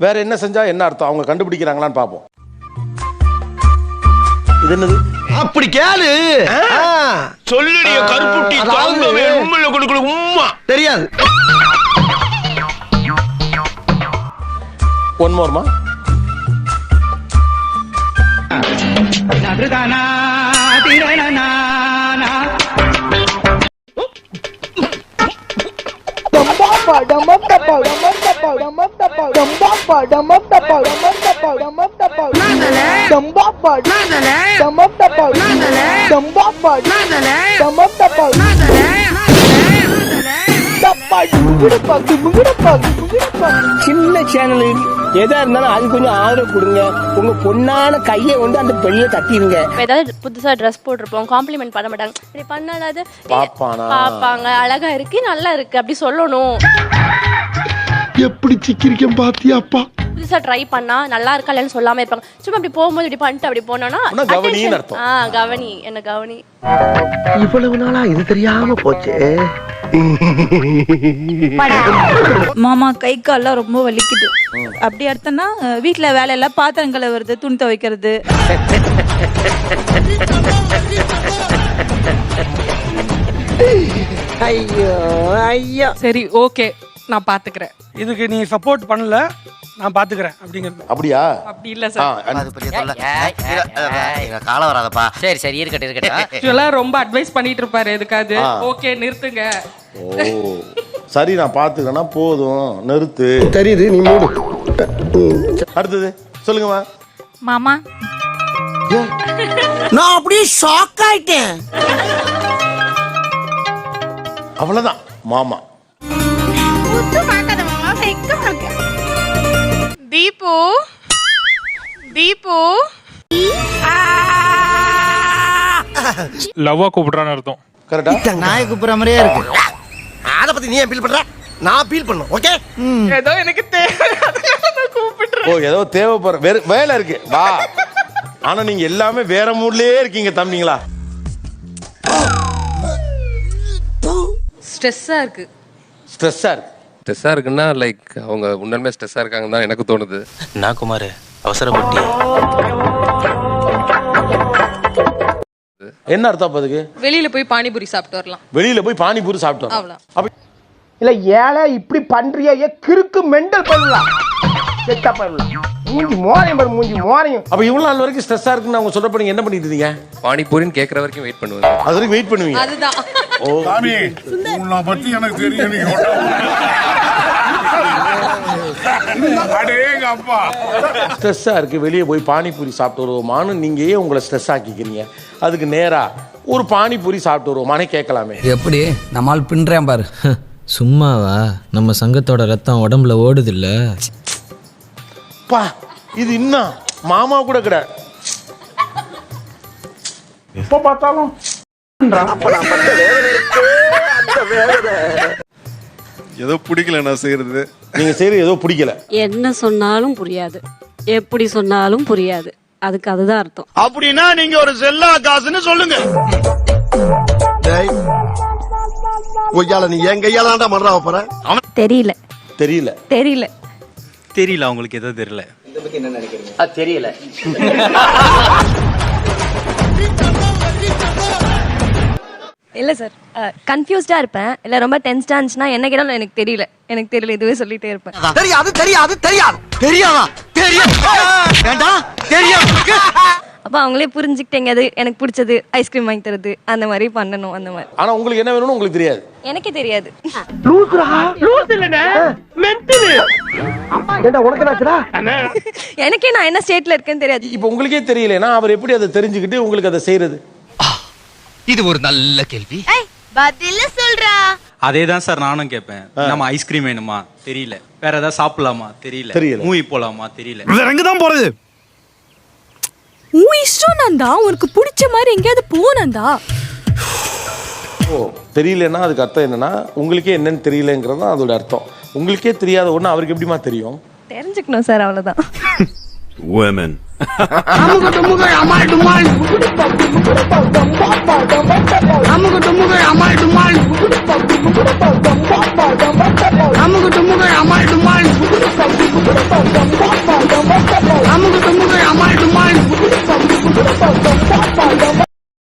வேற என்ன செஞ்சா என்ன அர்த்தம் அவங்க கண்டுபிடிக்கிறாங்களான்னு பார்ப்போம். இது என்னது? அப்படி கேளு. சொல்லுடைய கருப்புட்டி தாங்கவே உண்மையில கொடுக்கல உம்மா தெரியாது. ஒன் மோர்மா. சின்ன சேனல் எதா இருந்தாலும் அது கொஞ்சம் ஆதரவு கொடுங்க. உங்க பொண்ணான கையை வந்து அந்த பெரிய தட்டிடுங்க. ஏதாவது புதுசா ட்ரெஸ் போட்டிருப்போம், காம்ப்ளிமெண்ட் பண்ண மாட்டாங்க. இப்படி பண்ணாது பாப்பாங்க, அழகா இருக்கு, நல்லா இருக்கு அப்படி சொல்லணும். எப்படி சிக்கிரிக்கம் பாத்தியாப்பா. புதுசா ட்ரை பண்ணா நல்லா இருக்கா இல்லன்னு சொல்லாம இருப்பாங்க. சும்மா அப்படி போகும்போது இப்படி பண்ணிட்டு அப்படி போனோம்னா கவனின்னு அர்த்தம். கவனி, என்ன கவனி. இவ்வளவு நாளா இது தெரியாம போச்சு. மாமா கை கால்லாம் ரொம்ப வலிக்குது. அப்படி அர்த்தம்னா வீட்டுல வேலை எல்லாம் பாத்திரம் கழுவுறது, துணி துவைக்கிறது. ஐயோ ஐயோ. சரி ஓகே, நான் பாத்துக்கிறேன். இதுக்கு நீ சப்போர்ட் பண்ணல, நான் பாத்துக்கிறேன் அப்படிங்கிறது. அப்படியா? அப்படி இல்ல சார், காலம் வராதப்பா. சரி சரி இருக்கட்டும். ஆக்சுவலா ரொம்ப அட்வைஸ் பண்ணிட்டு இருப்பாரு எதுக்காது. ஓகே நிறுத்துங்க. ஓ சரி, நான் பாத்துக்கிறேன்னா போதும், நிறுத்து. தெரியுது, நீ மூடு. அடுத்தது சொல்லுங்கம்மா. மாமா நான் அப்படியே ஷாக் ஆயிட்டேன். அவ்வளவுதான் மாமா. தீபு தீபு லவ்வா கூப்பிடுறான்னு அர்த்தம். கரெக்டா? நாயை கூப்பிடுற மாதிரியே இருக்கு. அத பத்தி நீ ஏன் ஃபீல் பண்ற? நான் ஃபீல் பண்ணனும். ஓகே. ஏதோ எனக்கு தேவை, கூப்பிடுறேன். ஓ ஏதோ தேவைப்படுற வேலை இருக்கு வா. ஆனா நீங்க எல்லாமே வேற மூட்லயே இருக்கீங்க தம்பிங்களா. ஸ்ட்ரெஸ்ஸா இருக்கு. ஸ்ட்ரெஸ்ஸா இருக்கு. ஸ்ட்ரெஸ்ஸா இருக்குன்னா லைக் அவங்க உண்மையுமே ஸ்ட்ரெஸ்ஸா இருக்காங்கன்னு தான் எனக்கு தோணுது. நான் குமார் அவசரப்பட்டி. என்ன அர்த்தம் அதுக்கு? வெளியில போய் பானிபூரி சாப்பிட்டு வரலாம். வெளியில போய் பானிபூரி சாப்பிட்டு வரலாம். அவ்வளவு. அப்ப இல்ல ஏழை இப்படி பண்றியே கிறுக்கு மெண்டல் பண்ணலாம். செட்டா பண்ணலாம். மூஞ்சி மோரையும் பாரு, மூஞ்சி மோரையும். அப்ப இவ்வளவு நாள் வரைக்கும் ஸ்ட்ரெஸ்ஸா இருக்குன்னு அவங்க சொல்றப்ப நீங்க என்ன பண்ணிட்டு இருந்தீங்க? பானிபூரின்னு கேட்கற வரைக்கும் வெயிட் பண்ணுவாங்க. அது வரைக்கும் வெயிட் பண்ணுவீங்க. அதுதான். ஓ சாமி உன்னை பத்தி எனக்கு தெரியும். நீங்க அடேங்க அப்பா ஸ்ட்ரெஸ்ஸா இருக்கு, வெளியே போய் பானிபூரி சாப்பிட்டு வருவோமான்னு நீங்க ஏன் உங்களை ஸ்ட்ரெஸ் ஆக்கிக்கிறீங்க? அதுக்கு நேரா ஒரு பானிபூரி சாப்பிட்டு வருவோமானே கேட்கலாமே. எப்படி நம்மால் பின்றேன் பாரு. சும்மாவா? நம்ம சங்கத்தோட ரத்தம் உடம்புல ஓடுது இல்ல. பா இது இன்னும் மாமா கூட கிடையாது. எப்ப பார்த்தாலும் ஏதோ பிடிக்கல நான் செய்யறது. நீங்க செய்யறது ஏதோ பிடிக்கல. என்ன சொன்னாலும் புரியாது, எப்படி சொன்னாலும் புரியாது. அதுக்கு அதுதான் அர்த்தம். அப்படின்னா நீங்க ஒரு செல்லா காசுன்னு சொல்லுங்க. ஒய்யால நீ என் கையால தான்டா மறந்துட போற. தெரியல தெரியல தெரியல தெரியல உங்களுக்கு எதோ தெரியல. இத பத்தி என்ன நினைக்கிறீங்க? அது தெரியல. இல்ல சார், கன்ஃபியூஸ்டா இருப்பேன். இல்ல ரொம்ப டென்ஸ்டா இருந்துச்சுன்னா என்ன கேட்டாலும் எனக்கு தெரியல இதுவே சொல்லிட்டே இருப்பேன். தெரியாது தெரியாது தெரியாது தெரியாதா தெரியாது வேண்டாம் தெரியாது. அப்ப அவங்களே புரிஞ்சுக்கிட்டேங்க, அது எனக்கு பிடிச்சது ஐஸ்கிரீம் வாங்கி தரது, அந்த மாதிரி பண்ணணும். அந்த மாதிரி. ஆனா உங்களுக்கு என்ன வேணும்னு உங்களுக்கு தெரியாது. எனக்கே தெரியாது. எனக்கே நான் என்ன ஸ்டேட்ல இருக்கேன்னு தெரியாது. இப்ப உங்களுக்கே தெரியலனா அவர் எப்படி அதை தெரிஞ்சுக்கிட்டு உங்களுக்கு அதை செய்யறது? இது ஒரு நல்ல கேள்வி. பதில சொல்றா. அதேதான் சார் நானும் கேட்பேன். நம்ம ஐஸ்கிரீம் வேணுமா தெரியல, வேற ஏதாவது சாப்பிடலாமா தெரியல, மூவி போலாமா தெரியல. எங்கதான் போறது? உன் இஷ்டம் நந்தா, உனக்கு பிடிச்ச மாதிரி எங்கேயாவது போனந்தா. ஓ தெரியலன்னா அதுக்கு அர்த்தம் என்னன்னா உங்களுக்கே என்னன்னு தெரியலங்கிறது தான் அதோட அர்த்தம். உங்களுக்கே தெரியாத ஒண்ணு அவருக்கு எப்படிமா தெரியும்? தெரிஞ்சுக்கணும் சார், அவ்வளவுதான். women அமுக டுமுக அமால் டுமால் அமுக டுமுக அமால் டுமால் அமுக டுமுக அமால் டுமால் பக்கம் தாப்பாயம்